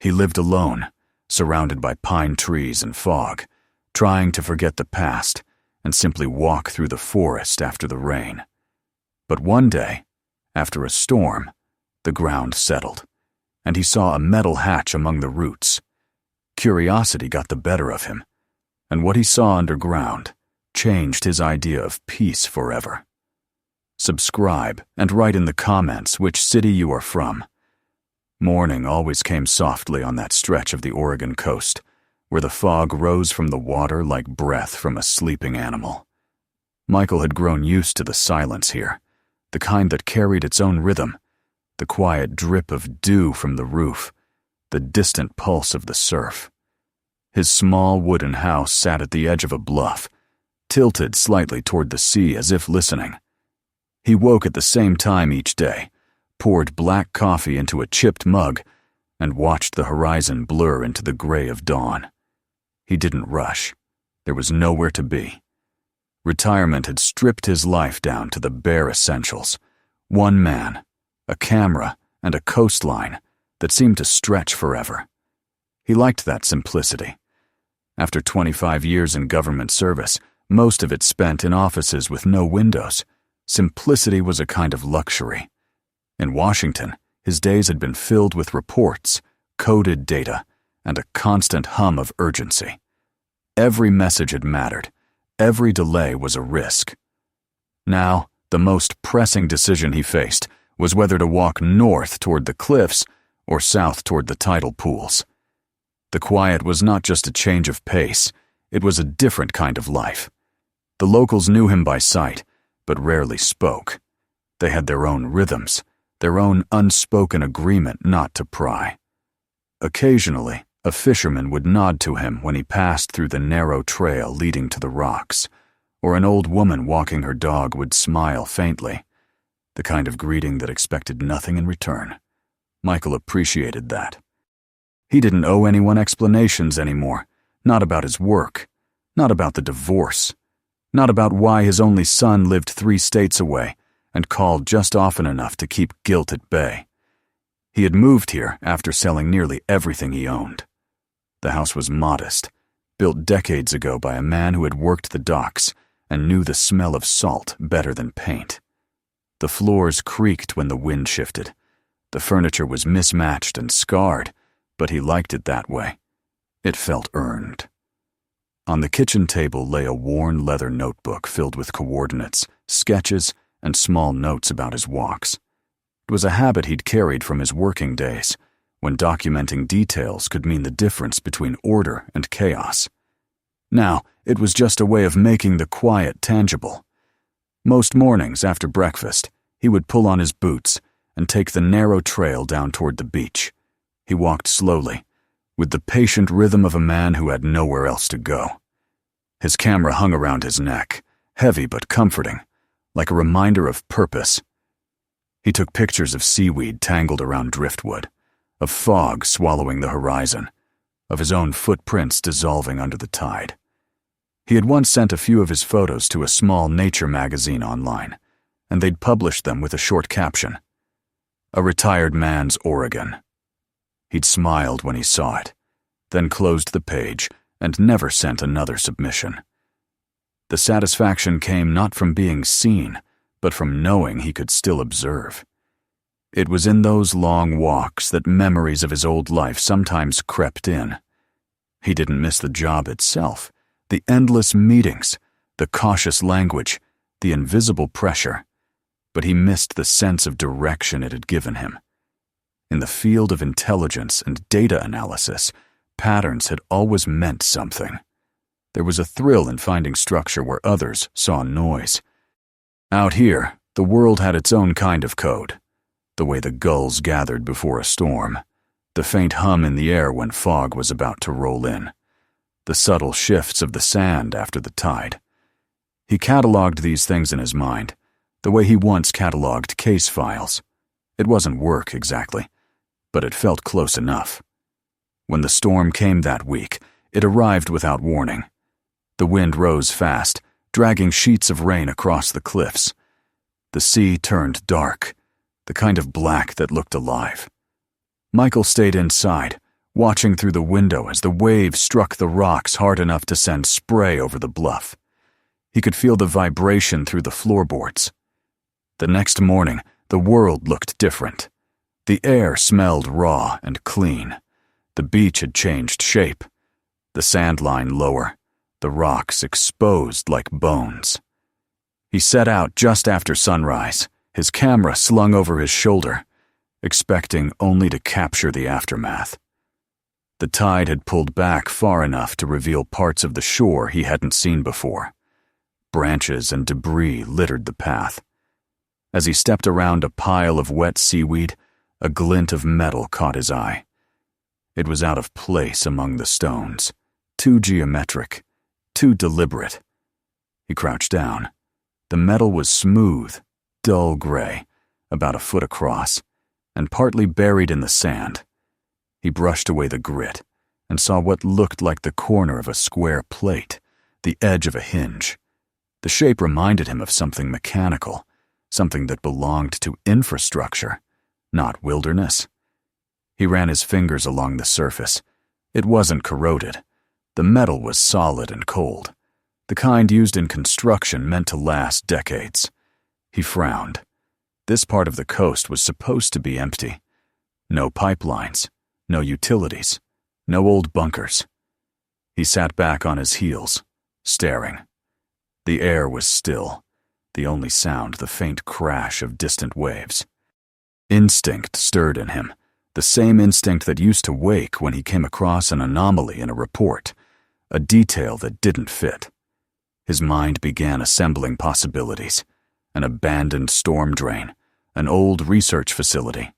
He lived alone, surrounded by pine trees and fog, trying to forget the past and simply walk through the forest after the rain. But one day, after a storm, the ground settled, and he saw a metal hatch among the roots. Curiosity got the better of him, and what he saw underground changed his idea of peace forever. Subscribe and write in the comments which city you are from. Morning always came softly on that stretch of the Oregon coast, where the fog rose from the water like breath from a sleeping animal. Michael had grown used to the silence here, the kind that carried its own rhythm, the quiet drip of dew from the roof, the distant pulse of the surf. His small wooden house sat at the edge of a bluff, tilted slightly toward the sea as if listening. He woke at the same time each day, poured black coffee into a chipped mug, and watched the horizon blur into the gray of dawn. He didn't rush. There was nowhere to be. Retirement had stripped his life down to the bare essentials. One man, a camera, and a coastline that seemed to stretch forever. He liked that simplicity. After 25 years in government service, most of it spent in offices with no windows, simplicity was a kind of luxury. In Washington, his days had been filled with reports, coded data, and a constant hum of urgency. Every message had mattered. Every delay was a risk. Now, the most pressing decision he faced was whether to walk north toward the cliffs or south toward the tidal pools. The quiet was not just a change of pace, it was a different kind of life. The locals knew him by sight, but rarely spoke. They had their own rhythms, their own unspoken agreement not to pry. Occasionally, a fisherman would nod to him when he passed through the narrow trail leading to the rocks, or an old woman walking her dog would smile faintly, the kind of greeting that expected nothing in return. Michael appreciated that. He didn't owe anyone explanations anymore, not about his work, not about the divorce, not about why his only son lived 3 states away and called just often enough to keep guilt at bay. He had moved here after selling nearly everything he owned. The house was modest, built decades ago by a man who had worked the docks and knew the smell of salt better than paint. The floors creaked when the wind shifted. The furniture was mismatched and scarred, but he liked it that way. It felt earned. On the kitchen table lay a worn leather notebook filled with coordinates, sketches, and small notes about his walks. It was a habit he'd carried from his working days, when documenting details could mean the difference between order and chaos. Now, it was just a way of making the quiet tangible. Most mornings after breakfast, he would pull on his boots and take the narrow trail down toward the beach. He walked slowly, with the patient rhythm of a man who had nowhere else to go. His camera hung around his neck, heavy but comforting, like a reminder of purpose. He took pictures of seaweed tangled around driftwood, of fog swallowing the horizon, of his own footprints dissolving under the tide. He had once sent a few of his photos to a small nature magazine online, and they'd published them with a short caption, "A retired man's Oregon." He'd smiled when he saw it, then closed the page and never sent another submission. The satisfaction came not from being seen, but from knowing he could still observe. It was in those long walks that memories of his old life sometimes crept in. He didn't miss the job itself, the endless meetings, the cautious language, the invisible pressure, but he missed the sense of direction it had given him. In the field of intelligence and data analysis, patterns had always meant something. There was a thrill in finding structure where others saw noise. Out here, the world had its own kind of code. The way the gulls gathered before a storm, the faint hum in the air when fog was about to roll in, the subtle shifts of the sand after the tide. He cataloged these things in his mind, the way he once cataloged case files. It wasn't work exactly, but it felt close enough. When the storm came that week, it arrived without warning. The wind rose fast, dragging sheets of rain across the cliffs. The sea turned dark, the kind of black that looked alive. Michael stayed inside, watching through the window as the waves struck the rocks hard enough to send spray over the bluff. He could feel the vibration through the floorboards. The next morning, the world looked different. The air smelled raw and clean. The beach had changed shape. The sand line lower, the rocks exposed like bones. He set out just after sunrise, his camera slung over his shoulder, expecting only to capture the aftermath. The tide had pulled back far enough to reveal parts of the shore he hadn't seen before. Branches and debris littered the path. As he stepped around a pile of wet seaweed, a glint of metal caught his eye. It was out of place among the stones, too geometric, too deliberate. He crouched down. The metal was smooth, dull gray, about a foot across, and partly buried in the sand. He brushed away the grit and saw what looked like the corner of a square plate, the edge of a hinge. The shape reminded him of something mechanical, something that belonged to infrastructure, not wilderness. He ran his fingers along the surface. It wasn't corroded. The metal was solid and cold, the kind used in construction meant to last decades. He frowned. This part of the coast was supposed to be empty. No pipelines, no utilities, no old bunkers. He sat back on his heels, staring. The air was still, the only sound the faint crash of distant waves. Instinct stirred in him, the same instinct that used to wake when he came across an anomaly in a report, a detail that didn't fit. His mind began assembling possibilities. An abandoned storm drain, an old research facility,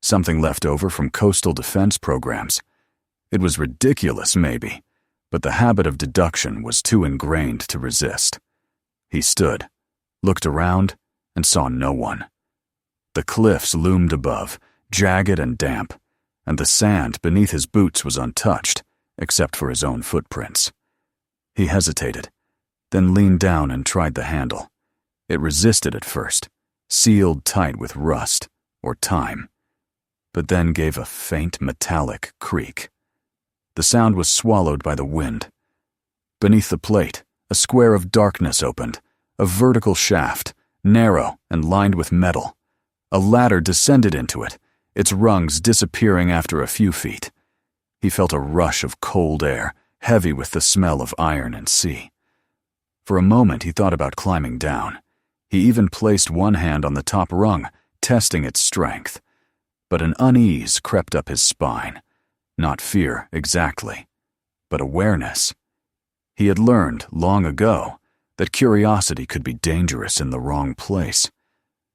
something left over from coastal defense programs. It was ridiculous, maybe, but the habit of deduction was too ingrained to resist. He stood, looked around, and saw no one. The cliffs loomed above, jagged and damp, and the sand beneath his boots was untouched, except for his own footprints. He hesitated, then leaned down and tried the handle. It resisted at first, sealed tight with rust or time, but then gave a faint metallic creak. The sound was swallowed by the wind. Beneath the plate, a square of darkness opened, a vertical shaft, narrow and lined with metal. A ladder descended into it, its rungs disappearing after a few feet. He felt a rush of cold air, heavy with the smell of iron and sea. For a moment he thought about climbing down. He even placed one hand on the top rung, testing its strength. But an unease crept up his spine. Not fear, exactly, but awareness. He had learned, long ago, that curiosity could be dangerous in the wrong place.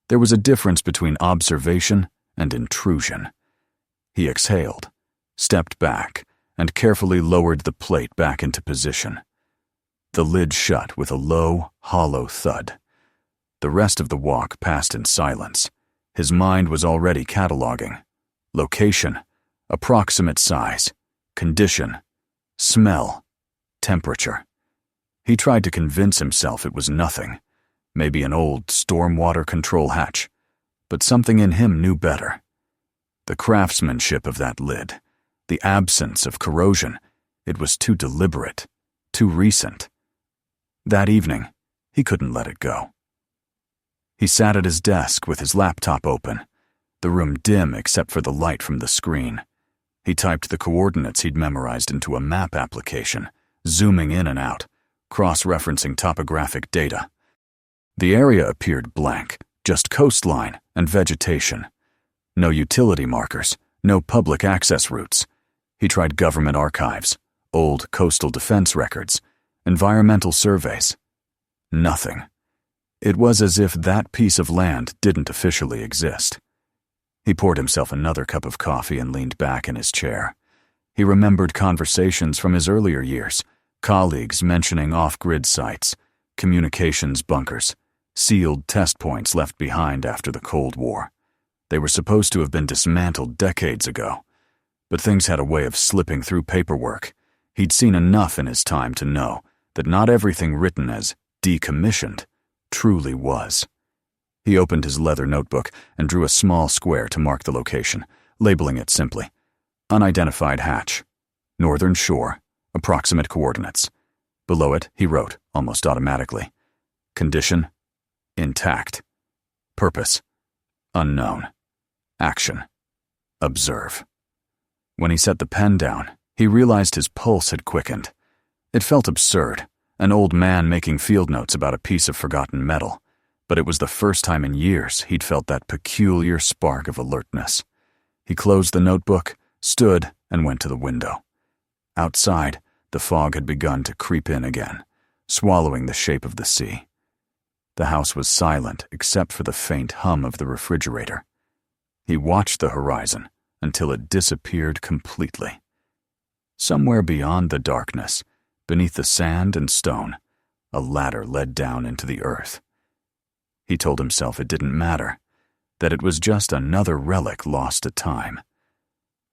There was a difference between observation and intrusion. He exhaled, stepped back, and carefully lowered the plate back into position. The lid shut with a low, hollow thud. The rest of the walk passed in silence. His mind was already cataloging. Location, approximate size, condition, smell, temperature. He tried to convince himself it was nothing, maybe an old stormwater control hatch, but something in him knew better. The craftsmanship of that lid, the absence of corrosion, it was too deliberate, too recent. That evening, he couldn't let it go. He sat at his desk with his laptop open, the room dim except for the light from the screen. He typed the coordinates he'd memorized into a map application, zooming in and out, cross-referencing topographic data. The area appeared blank, just coastline and vegetation. No utility markers, no public access routes. He tried government archives, old coastal defense records, environmental surveys. Nothing. It was as if that piece of land didn't officially exist. He poured himself another cup of coffee and leaned back in his chair. He remembered conversations from his earlier years, colleagues mentioning off-grid sites, communications bunkers, sealed test points left behind after the Cold War. They were supposed to have been dismantled decades ago, but things had a way of slipping through paperwork. He'd seen enough in his time to know that not everything written as decommissioned truly was. He opened his leather notebook and drew a small square to mark the location, labeling it simply Unidentified hatch. Northern shore. Approximate coordinates. Below it, he wrote, almost automatically. Condition: intact. Purpose: unknown. Action: observe. When he set the pen down, he realized his pulse had quickened. It felt absurd, an old man making field notes about a piece of forgotten metal, but it was the first time in years he'd felt that peculiar spark of alertness. He closed the notebook, stood, and went to the window. Outside, the fog had begun to creep in again, swallowing the shape of the sea. The house was silent except for the faint hum of the refrigerator. He watched the horizon until it disappeared completely. Somewhere beyond the darkness, beneath the sand and stone, a ladder led down into the earth. He told himself it didn't matter, that it was just another relic lost to time.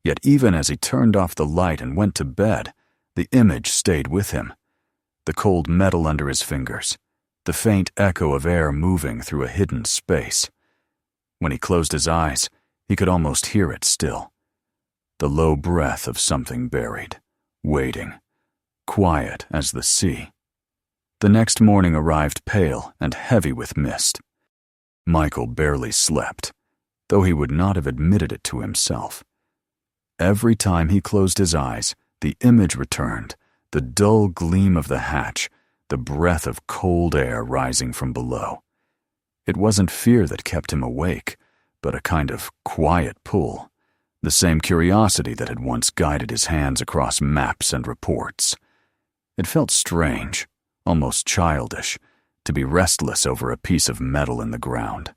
Yet even as he turned off the light and went to bed, the image stayed with him. The cold metal under his fingers, the faint echo of air moving through a hidden space. When he closed his eyes, he could almost hear it still. The low breath of something buried, waiting, quiet as the sea. The next morning arrived pale and heavy with mist. Michael barely slept, though he would not have admitted it to himself. Every time he closed his eyes, the image returned, the dull gleam of the hatch, the breath of cold air rising from below. It wasn't fear that kept him awake, but a kind of quiet pull, the same curiosity that had once guided his hands across maps and reports. It felt strange, almost childish, to be restless over a piece of metal in the ground.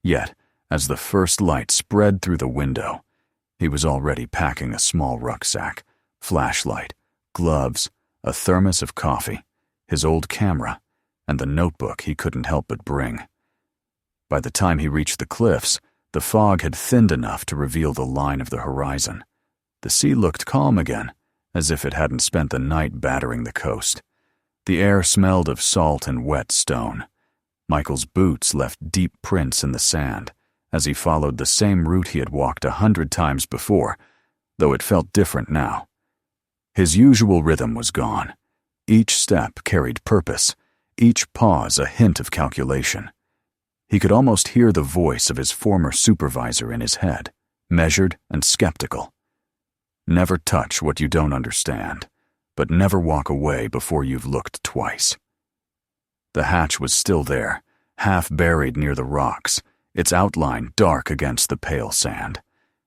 Yet, as the first light spread through the window, he was already packing a small rucksack, flashlight, gloves, a thermos of coffee, his old camera, and the notebook he couldn't help but bring. By the time he reached the cliffs, the fog had thinned enough to reveal the line of the horizon. The sea looked calm again, as if it hadn't spent the night battering the coast. The air smelled of salt and wet stone. Michael's boots left deep prints in the sand, as he followed the same route he had walked 100 times before, though it felt different now. His usual rhythm was gone. Each step carried purpose, each pause a hint of calculation. He could almost hear the voice of his former supervisor in his head, measured and skeptical. Never touch what you don't understand, but never walk away before you've looked twice. The hatch was still there, half buried near the rocks, its outline dark against the pale sand.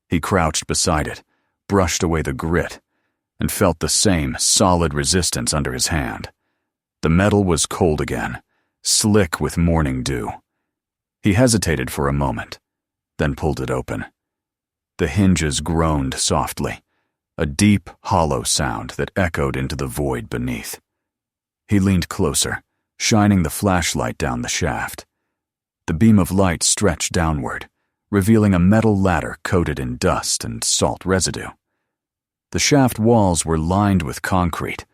He crouched beside it, brushed away the grit, and felt the same solid resistance under his hand. The metal was cold again, slick with morning dew. He hesitated for a moment, then pulled it open. The hinges groaned softly, a deep, hollow sound that echoed into the void beneath. He leaned closer, shining the flashlight down the shaft. The beam of light stretched downward, revealing a metal ladder coated in dust and salt residue. The shaft walls were lined with concrete,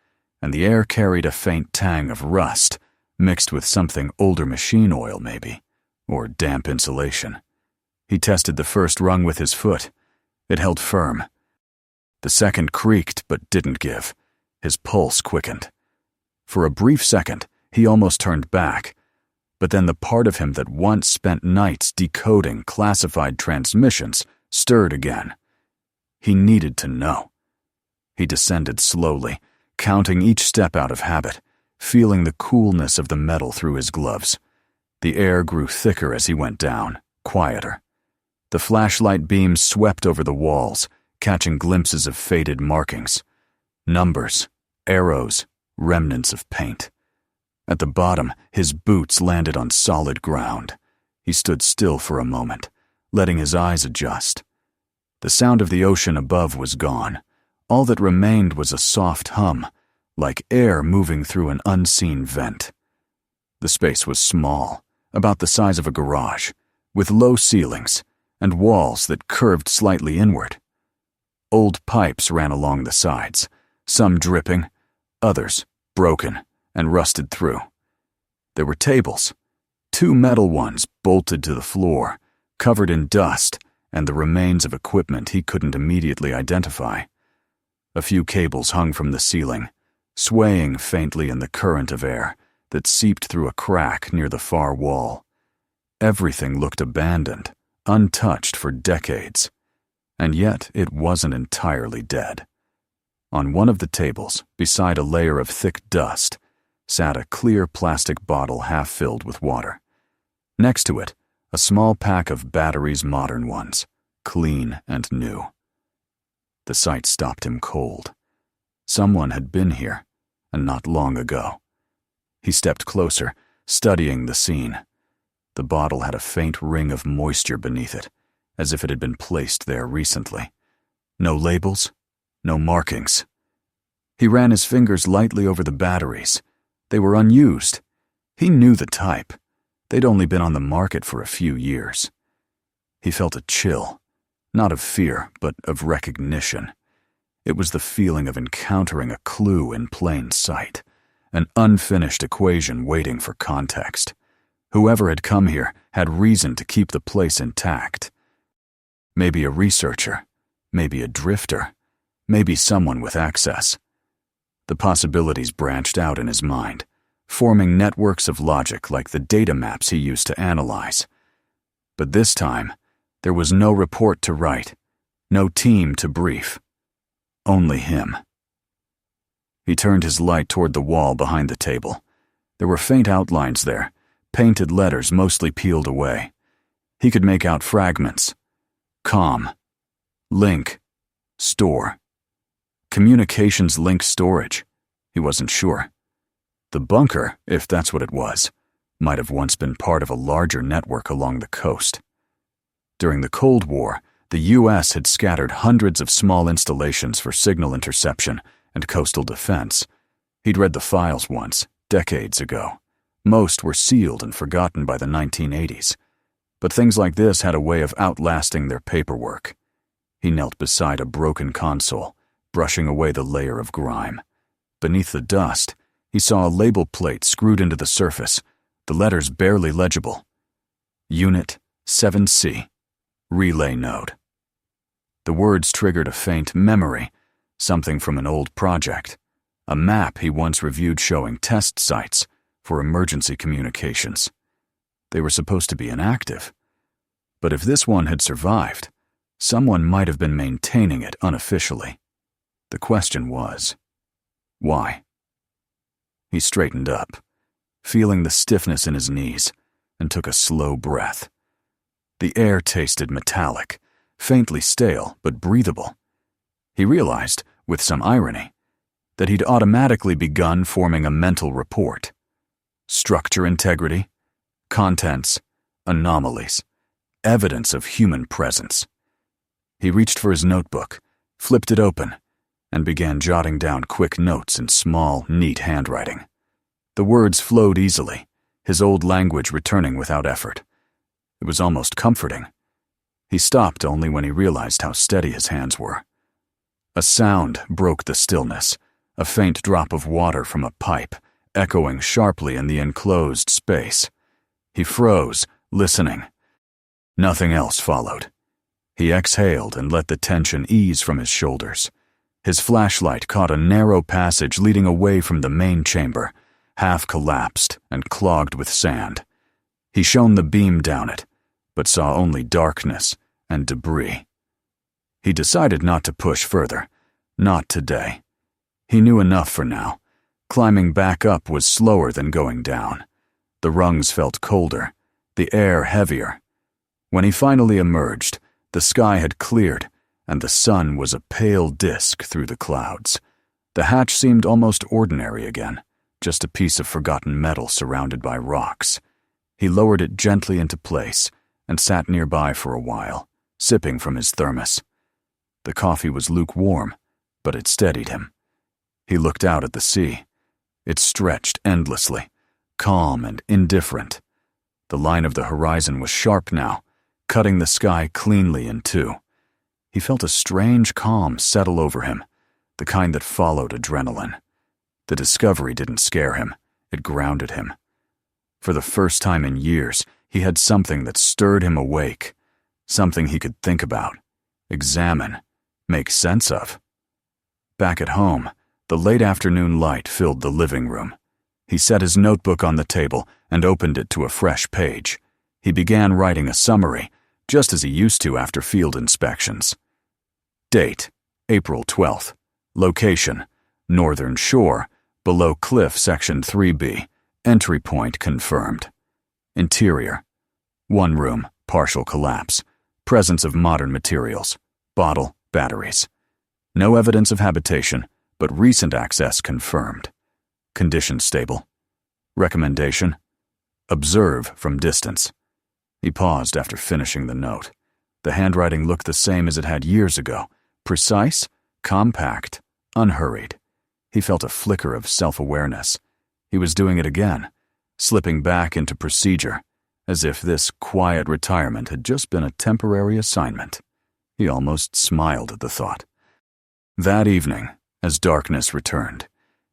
and the air carried a faint tang of rust, mixed with something older machine oil maybe, or damp insulation. He tested the first rung with his foot. It held firm. The second creaked but didn't give. His pulse quickened. For a brief second, he almost turned back, but then the part of him that once spent nights decoding classified transmissions stirred again. He needed to know. He descended slowly, counting each step out of habit, feeling the coolness of the metal through his gloves. The air grew thicker as he went down, quieter. The flashlight beams swept over the walls, catching glimpses of faded markings. Numbers, arrows, remnants of paint. At the bottom, his boots landed on solid ground. He stood still for a moment, letting his eyes adjust. The sound of the ocean above was gone. All that remained was a soft hum, like air moving through an unseen vent. The space was small, about the size of a garage, with low ceilings and walls that curved slightly inward. Old pipes ran along the sides, some dripping, others broken and rusted through. There were tables, 2 metal ones bolted to the floor, covered in dust and the remains of equipment he couldn't immediately identify. A few cables hung from the ceiling, swaying faintly in the current of air that seeped through a crack near the far wall. Everything looked abandoned, untouched for decades, and yet it wasn't entirely dead. On one of the tables, beside a layer of thick dust, sat a clear plastic bottle half filled with water. Next to it, a small pack of batteries, modern ones, clean and new. The sight stopped him cold. Someone had been here, and not long ago. He stepped closer, studying the scene. The bottle had a faint ring of moisture beneath it, as if it had been placed there recently. No labels, no markings. He ran his fingers lightly over the batteries. They were unused. He knew the type. They'd only been on the market for a few years. He felt a chill, not of fear, but of recognition. It was the feeling of encountering a clue in plain sight, an unfinished equation waiting for context. Whoever had come here had reason to keep the place intact. Maybe a researcher, maybe a drifter, maybe someone with access. The possibilities branched out in his mind, forming networks of logic like the data maps he used to analyze. But this time, there was no report to write, no team to brief. Only him. He turned his light toward the wall behind the table. There were faint outlines there, painted letters mostly peeled away. He could make out fragments. COM. Link. Store. Communications link storage. He wasn't sure. The bunker, if that's what it was, might have once been part of a larger network along the coast. During the Cold War, the U.S. had scattered hundreds of small installations for signal interception and coastal defense. He'd read the files once, decades ago. Most were sealed and forgotten by the 1980s. But things like this had a way of outlasting their paperwork. He knelt beside a broken console, brushing away the layer of grime. Beneath the dust, he saw a label plate screwed into the surface, the letters barely legible. Unit 7C. Relay node. The words triggered a faint memory, something from an old project, a map he once reviewed showing test sites for emergency communications. They were supposed to be inactive. But if this one had survived, someone might have been maintaining it unofficially. The question was, why? He straightened up, feeling the stiffness in his knees, and took a slow breath. The air tasted metallic, faintly stale but breathable. He realized, with some irony, that he'd automatically begun forming a mental report. Structure integrity, contents, anomalies, evidence of human presence. He reached for his notebook, flipped it open, and began jotting down quick notes in small, neat handwriting. The words flowed easily, his old language returning without effort. It was almost comforting. He stopped only when he realized how steady his hands were. A sound broke the stillness, a faint drop of water from a pipe, echoing sharply in the enclosed space. He froze, listening. Nothing else followed. He exhaled and let the tension ease from his shoulders. His flashlight caught a narrow passage leading away from the main chamber, half collapsed and clogged with sand. He shone the beam down it, but saw only darkness and debris. He decided not to push further. Not today. He knew enough for now. Climbing back up was slower than going down. The rungs felt colder, the air heavier. When he finally emerged, the sky had cleared, and the sun was a pale disk through the clouds. The hatch seemed almost ordinary again, just a piece of forgotten metal surrounded by rocks. He lowered it gently into place and sat nearby for a while, sipping from his thermos. The coffee was lukewarm, but it steadied him. He looked out at the sea. It stretched endlessly, calm and indifferent. The line of the horizon was sharp now, cutting the sky cleanly in two. He felt a strange calm settle over him, the kind that followed adrenaline. The discovery didn't scare him, it grounded him. For the first time in years, he had something that stirred him awake, Something he could think about, examine, make sense of. Back at home, the late afternoon light filled the living room. He set his notebook on the table and opened it to a fresh page. He began writing a summary, just as he used to after field inspections. Date, April 12th. Location, Northern Shore, below Cliff Section 3B. Entry point confirmed. Interior, one room, partial collapse. Presence of modern materials, bottle, batteries. No evidence of habitation, but recent access confirmed. Condition stable. Recommendation: observe from distance. He paused after finishing the note. The handwriting looked the same as it had years ago. Precise, compact, unhurried. He felt a flicker of self-awareness. He was doing it again, slipping back into procedure, as if this quiet retirement had just been a temporary assignment. He almost smiled at the thought. That evening, as darkness returned,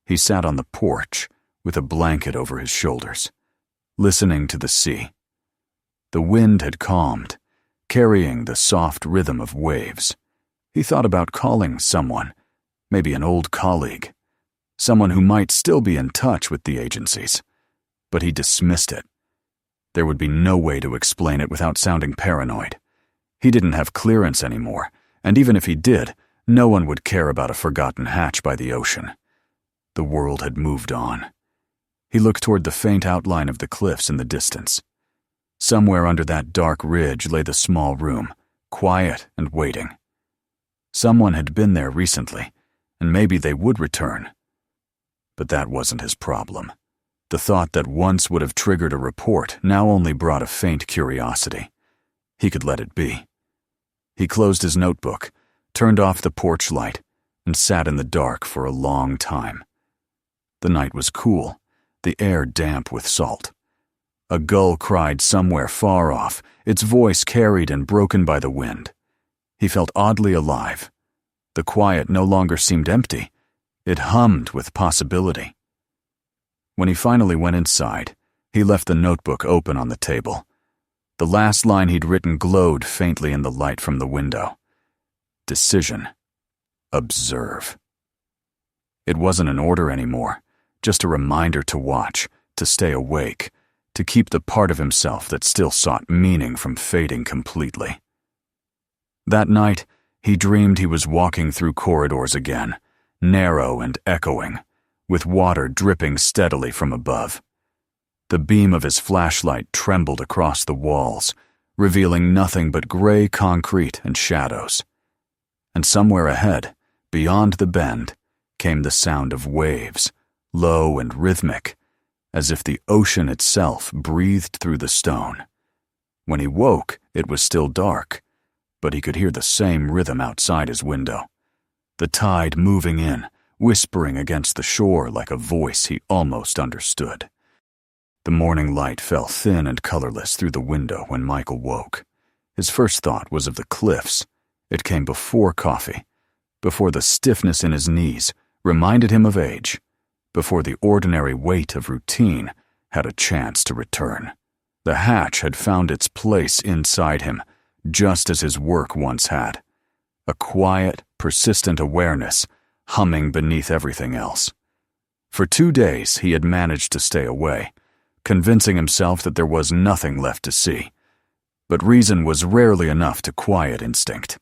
he sat on the porch with a blanket over his shoulders, listening to the sea. The wind had calmed, carrying the soft rhythm of waves. He thought about calling someone, maybe an old colleague, someone who might still be in touch with the agencies, but he dismissed it. There would be no way to explain it without sounding paranoid. He didn't have clearance anymore, and even if he did, no one would care about a forgotten hatch by the ocean. The world had moved on. He looked toward the faint outline of the cliffs in the distance. Somewhere under that dark ridge lay the small room, quiet and waiting. Someone had been there recently, and maybe they would return. But that wasn't his problem. The thought that once would have triggered a report now only brought a faint curiosity. He could let it be. He closed his notebook, turned off the porch light, and sat in the dark for a long time. The night was cool, the air damp with salt. A gull cried somewhere far off, its voice carried and broken by the wind. He felt oddly alive. The quiet no longer seemed empty. It hummed with possibility. When he finally went inside, he left the notebook open on the table. The last line he'd written glowed faintly in the light from the window. Decision. Observe. It wasn't an order anymore, just a reminder to watch, to stay awake, to keep the part of himself that still sought meaning from fading completely. That night, he dreamed he was walking through corridors again, narrow and echoing, with water dripping steadily from above. The beam of his flashlight trembled across the walls, revealing nothing but gray concrete and shadows. And somewhere ahead, beyond the bend, came the sound of waves, low and rhythmic, as if the ocean itself breathed through the stone. When he woke, it was still dark, but he could hear the same rhythm outside his window. The tide moving in, whispering against the shore like a voice he almost understood. The morning light fell thin and colorless through the window when Michael woke. His first thought was of the cliffs. It came before coffee, before the stiffness in his knees reminded him of age, before the ordinary weight of routine had a chance to return. The hatch had found its place inside him, just as his work once had. A quiet, persistent awareness humming beneath everything else. For 2 days he had managed to stay away, convincing himself that there was nothing left to see. But reason was rarely enough to quiet instinct.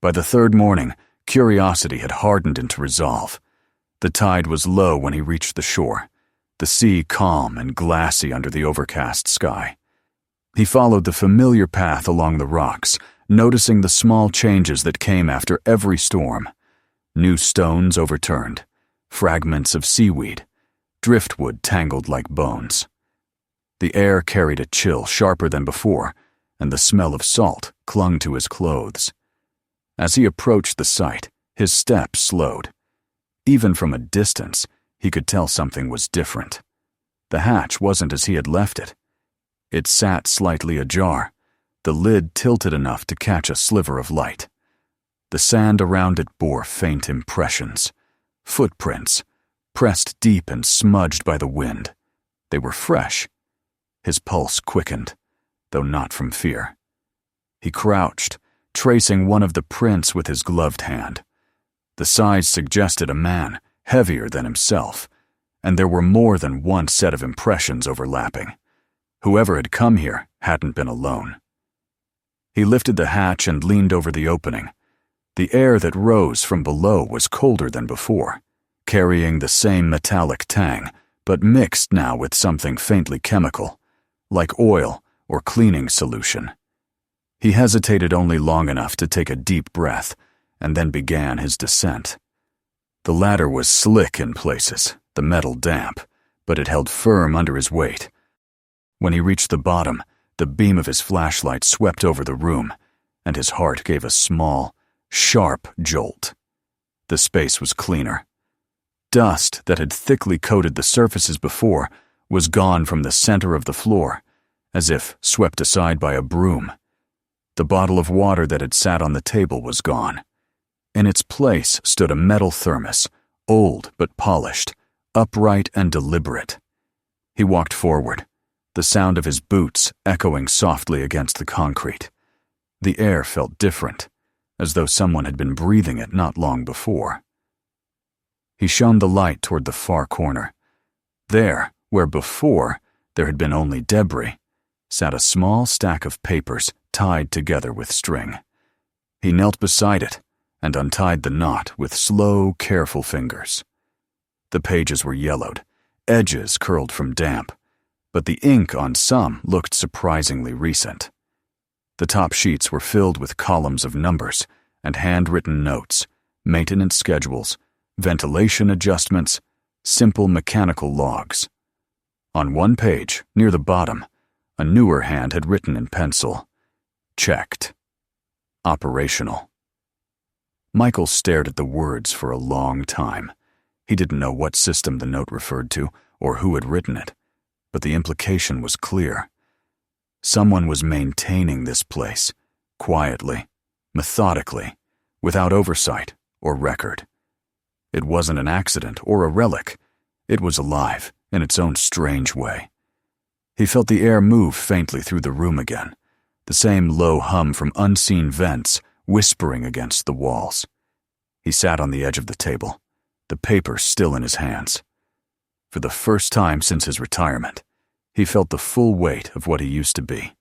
By the third morning, curiosity had hardened into resolve. The tide was low when he reached the shore, the sea calm and glassy under the overcast sky. He followed the familiar path along the rocks, noticing the small changes that came after every storm. New stones overturned, fragments of seaweed, driftwood tangled like bones. The air carried a chill sharper than before, and the smell of salt clung to his clothes. As he approached the site, his steps slowed. Even from a distance, he could tell something was different. The hatch wasn't as he had left it. It sat slightly ajar, the lid tilted enough to catch a sliver of light. The sand around it bore faint impressions, footprints, pressed deep and smudged by the wind. They were fresh. His pulse quickened, though not from fear. He crouched, tracing one of the prints with his gloved hand. The size suggested a man, heavier than himself, and there were more than one set of impressions overlapping. Whoever had come here hadn't been alone. He lifted the hatch and leaned over the opening. The air that rose from below was colder than before, carrying the same metallic tang, but mixed now with something faintly chemical, like oil or cleaning solution. He hesitated only long enough to take a deep breath, and then began his descent. The ladder was slick in places, the metal damp, but it held firm under his weight. When he reached the bottom, the beam of his flashlight swept over the room, and his heart gave a small, sharp jolt. The space was cleaner. Dust that had thickly coated the surfaces before was gone from the center of the floor, as if swept aside by a broom. The bottle of water that had sat on the table was gone. In its place stood a metal thermos, old but polished, upright and deliberate. He walked forward, the sound of his boots echoing softly against the concrete. The air felt different, as though someone had been breathing it not long before. He shone the light toward the far corner. There, where before there had been only debris, sat a small stack of papers tied together with string. He knelt beside it and untied the knot with slow, careful fingers. The pages were yellowed, edges curled from damp, but the ink on some looked surprisingly recent. The top sheets were filled with columns of numbers and handwritten notes, maintenance schedules, ventilation adjustments, simple mechanical logs. On one page, near the bottom, a newer hand had written in pencil, "Checked. Operational." Michael stared at the words for a long time. He didn't know what system the note referred to or who had written it, but the implication was clear. Someone was maintaining this place, quietly, methodically, without oversight or record. It wasn't an accident or a relic. It was alive in its own strange way. He felt the air move faintly through the room again, the same low hum from unseen vents whispering against the walls. He sat on the edge of the table, the paper still in his hands. For the first time since his retirement, he felt the full weight of what he used to be.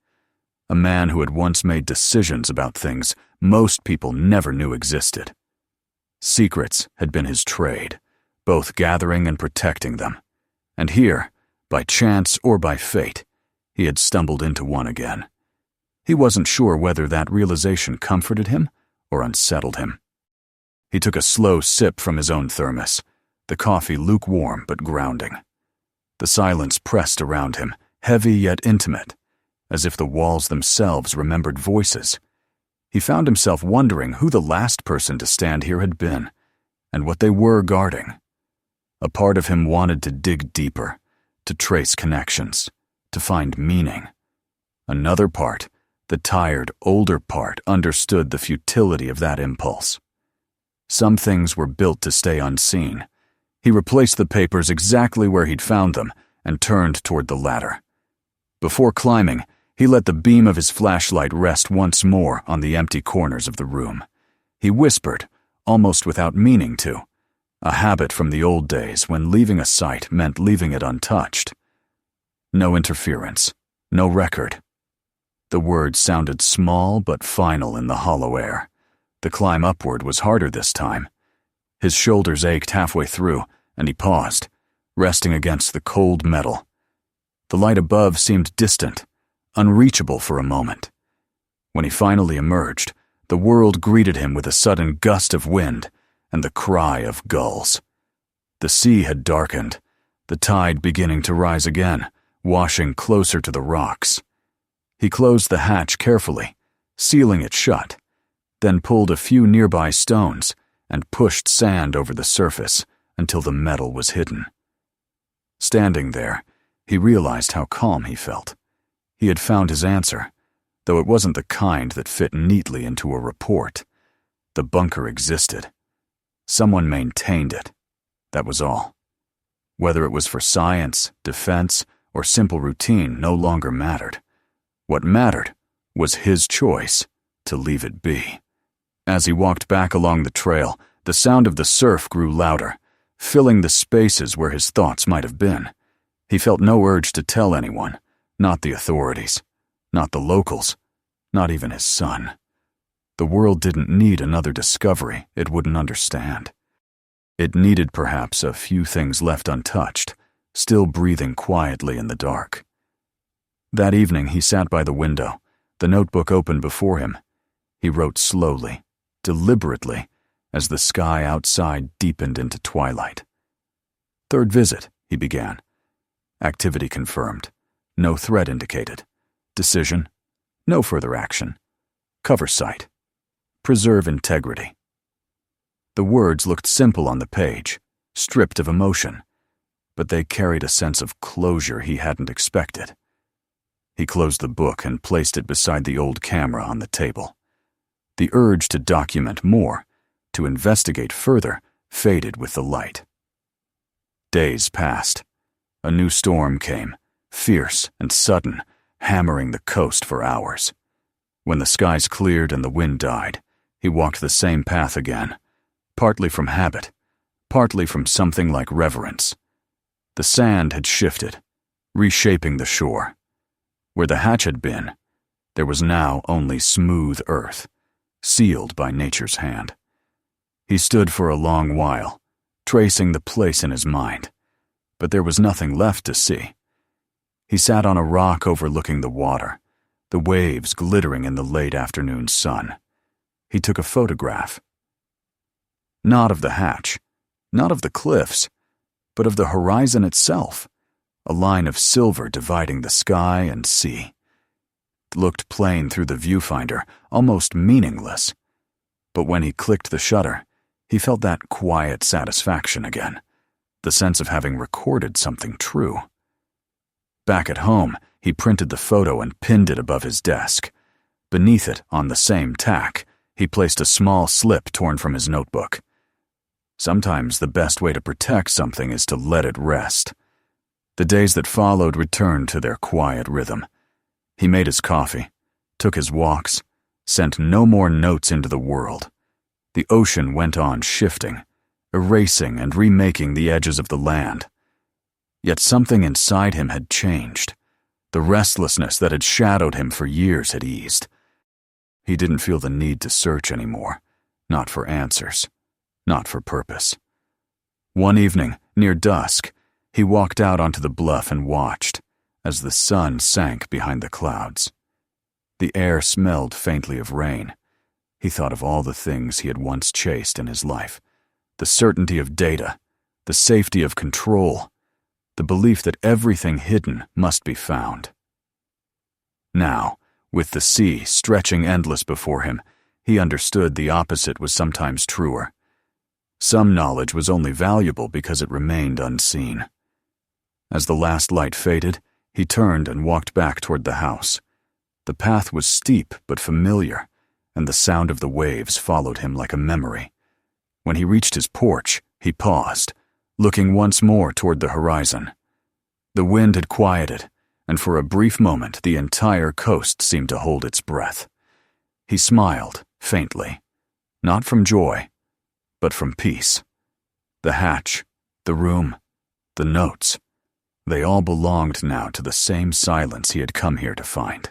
A man who had once made decisions about things most people never knew existed. Secrets had been his trade, both gathering and protecting them. And here, by chance or by fate, he had stumbled into one again. He wasn't sure whether that realization comforted him or unsettled him. He took a slow sip from his own thermos, the coffee lukewarm but grounding. The silence pressed around him, heavy yet intimate, as if the walls themselves remembered voices. He found himself wondering who the last person to stand here had been, and what they were guarding. A part of him wanted to dig deeper, to trace connections, to find meaning. Another part, the tired, older part, understood the futility of that impulse. Some things were built to stay unseen. He replaced the papers exactly where he'd found them and turned toward the ladder. Before climbing, he let the beam of his flashlight rest once more on the empty corners of the room. He whispered, almost without meaning to, a habit from the old days when leaving a site meant leaving it untouched. No interference, no record. The words sounded small but final in the hollow air. The climb upward was harder this time. His shoulders ached halfway through, and he paused, resting against the cold metal. The light above seemed distant, unreachable for a moment. When he finally emerged, the world greeted him with a sudden gust of wind and the cry of gulls. The sea had darkened, the tide beginning to rise again, washing closer to the rocks. He closed the hatch carefully, sealing it shut, then pulled a few nearby stones and pushed sand over the surface until the metal was hidden. Standing there, he realized how calm he felt. He had found his answer, though it wasn't the kind that fit neatly into a report. The bunker existed. Someone maintained it. That was all. Whether it was for science, defense, or simple routine no longer mattered. What mattered was his choice to leave it be. As he walked back along the trail, the sound of the surf grew louder, filling the spaces where his thoughts might have been. He felt no urge to tell anyone, not the authorities, not the locals, not even his son. The world didn't need another discovery it wouldn't understand. It needed perhaps a few things left untouched, still breathing quietly in the dark. That evening he sat by the window, the notebook open before him. He wrote slowly, deliberately, as the sky outside deepened into twilight. "Third visit," he began. Activity confirmed. No threat indicated. Decision: no further action. Cover site: preserve integrity. The words looked simple on the page, stripped of emotion, but they carried a sense of closure he hadn't expected. He closed the book and placed it beside the old camera on the table. The urge to document more, to investigate further, faded with the light. Days passed. A new storm came, fierce and sudden, hammering the coast for hours. When the skies cleared and the wind died, he walked the same path again, partly from habit, partly from something like reverence. The sand had shifted, reshaping the shore. Where the hatch had been, there was now only smooth earth, sealed by nature's hand. He stood for a long while, tracing the place in his mind, but there was nothing left to see. He sat on a rock overlooking the water, the waves glittering in the late afternoon sun. He took a photograph. Not of the hatch, not of the cliffs, but of the horizon itself, a line of silver dividing the sky and sea. It looked plain through the viewfinder, almost meaningless. But when he clicked the shutter, he felt that quiet satisfaction again, the sense of having recorded something true. Back at home, he printed the photo and pinned it above his desk. Beneath it, on the same tack, he placed a small slip torn from his notebook. Sometimes the best way to protect something is to let it rest. The days that followed returned to their quiet rhythm. He made his coffee, took his walks, sent no more notes into the world. The ocean went on shifting, erasing and remaking the edges of the land. Yet something inside him had changed. The restlessness that had shadowed him for years had eased. He didn't feel the need to search anymore, not for answers, not for purpose. One evening, near dusk, he walked out onto the bluff and watched as the sun sank behind the clouds. The air smelled faintly of rain. He thought of all the things he had once chased in his life, the certainty of data, the safety of control, the belief that everything hidden must be found. Now, with the sea stretching endless before him, he understood the opposite was sometimes truer. Some knowledge was only valuable because it remained unseen. As the last light faded, he turned and walked back toward the house. The path was steep but familiar, and the sound of the waves followed him like a memory. When he reached his porch, he paused, looking once more toward the horizon. The wind had quieted, and for a brief moment the entire coast seemed to hold its breath. He smiled, faintly, not from joy, but from peace. The hatch, the room, the notes, they all belonged now to the same silence he had come here to find.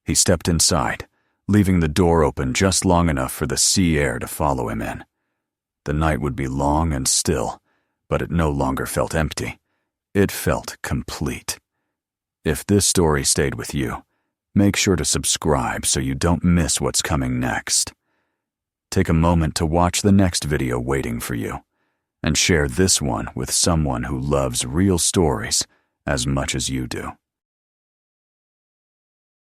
He stepped inside, leaving the door open just long enough for the sea air to follow him in. The night would be long and still, but it no longer felt empty. It felt complete. If this story stayed with you, make sure to subscribe so you don't miss what's coming next. Take a moment to watch the next video waiting for you, and share this one with someone who loves real stories as much as you do.